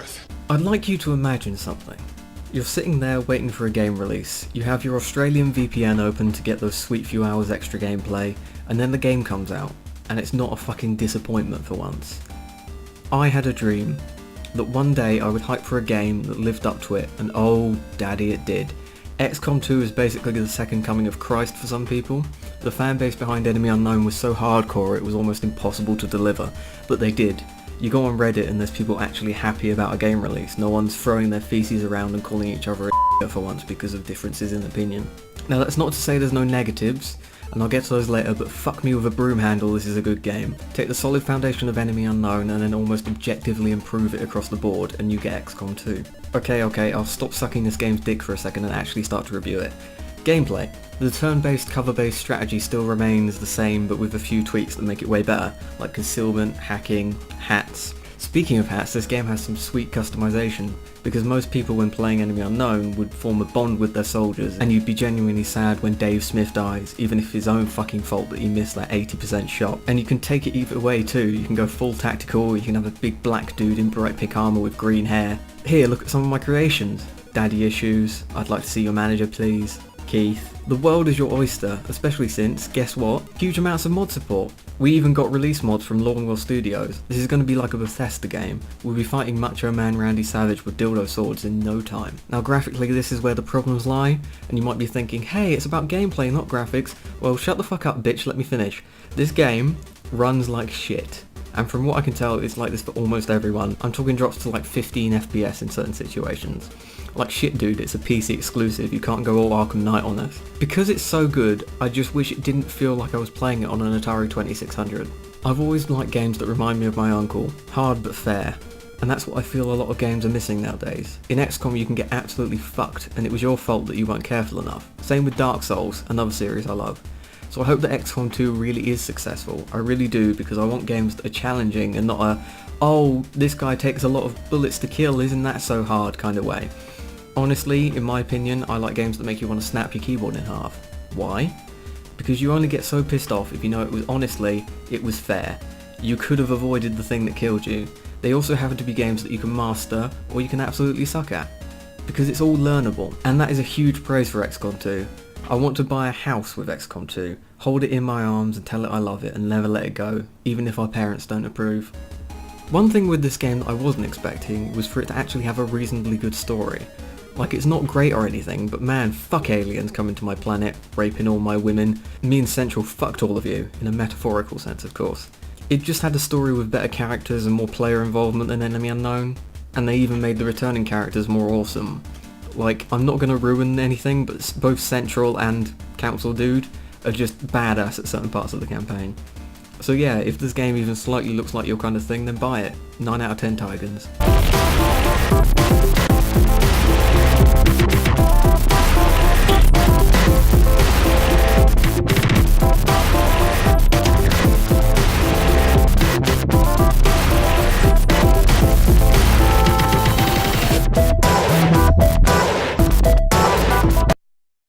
earth. I'd like you to imagine something. You're sitting there waiting for a game release, you have your Australian VPN open to get those sweet few hours extra gameplay, and then the game comes out, and it's not a fucking disappointment for once. I had a dream that one day I would hype for a game that lived up to it, and oh daddy it did. Xcom 2 is basically the second coming of Christ for some people. The fanbase behind Enemy Unknown was so hardcore it was almost impossible to deliver, but they did. You go on Reddit and there's people actually happy about a game release. No one's throwing their feces around and calling each other a for once because of differences in opinion. Now that's not to say there's no negatives, and I'll get to those later, but fuck me with a broom handle, this is a good game. Take the solid foundation of Enemy Unknown and then almost objectively improve it across the board, and you get Xcom 2. Okay, I'll stop sucking this game's dick for a second and actually start to review it. Gameplay. The turn-based, cover-based strategy still remains the same, but with a few tweaks that make it way better, like concealment, hacking, hats. Speaking of hats, this game has some sweet customization, because most people when playing Enemy Unknown would form a bond with their soldiers, and you'd be genuinely sad when Dave Smith dies, even if it's his own fucking fault that he missed that 80% shot. And you can take it either way too, you can go full tactical, you can have a big black dude in bright pink armour with green hair. Here, look at some of my creations. Daddy issues, I'd like to see your manager please. Keith. The world is your oyster, especially since, guess what? Huge amounts of mod support. We even got release mods from Longwell Studios. This is going to be like a Bethesda game. We'll be fighting Macho Man Randy Savage with dildo swords in no time. Now graphically this is where the problems lie, and you might be thinking, hey, it's about gameplay not graphics. Well, shut the fuck up bitch, let me finish. This game runs like shit. And from what I can tell, it's like this for almost everyone. I'm talking drops to like 15 FPS in certain situations. Like shit dude, it's a PC exclusive, you can't go all Arkham Knight on this. Because it's so good, I just wish it didn't feel like I was playing it on an Atari 2600. I've always liked games that remind me of my uncle, hard but fair. And that's what I feel a lot of games are missing nowadays. In Xcom you can get absolutely fucked, and it was your fault that you weren't careful enough. Same with Dark Souls, another series I love. So I hope that Xcom 2 really is successful, I really do, because I want games that are challenging and not a, oh, this guy takes a lot of bullets to kill, isn't that so hard kind of way. Honestly, in my opinion, I like games that make you want to snap your keyboard in half. Why? Because you only get so pissed off if you know it was fair. You could have avoided the thing that killed you. They also happen to be games that you can master, or you can absolutely suck at. Because it's all learnable, and that is a huge praise for Xcom 2. I want to buy a house with Xcom 2, hold it in my arms and tell it I love it and never let it go, even if our parents don't approve. One thing with this game that I wasn't expecting was for it to actually have a reasonably good story. Like, it's not great or anything, but man, fuck aliens coming to my planet, raping all my women. Me and Central fucked all of you, in a metaphorical sense of course. It just had a story with better characters and more player involvement than Enemy Unknown, and they even made the returning characters more awesome. Like, I'm not going to ruin anything, but both Central and Council Dude are just badass at certain parts of the campaign. So yeah, if this game even slightly looks like your kind of thing, then buy it. 9 out of 10 Tigans.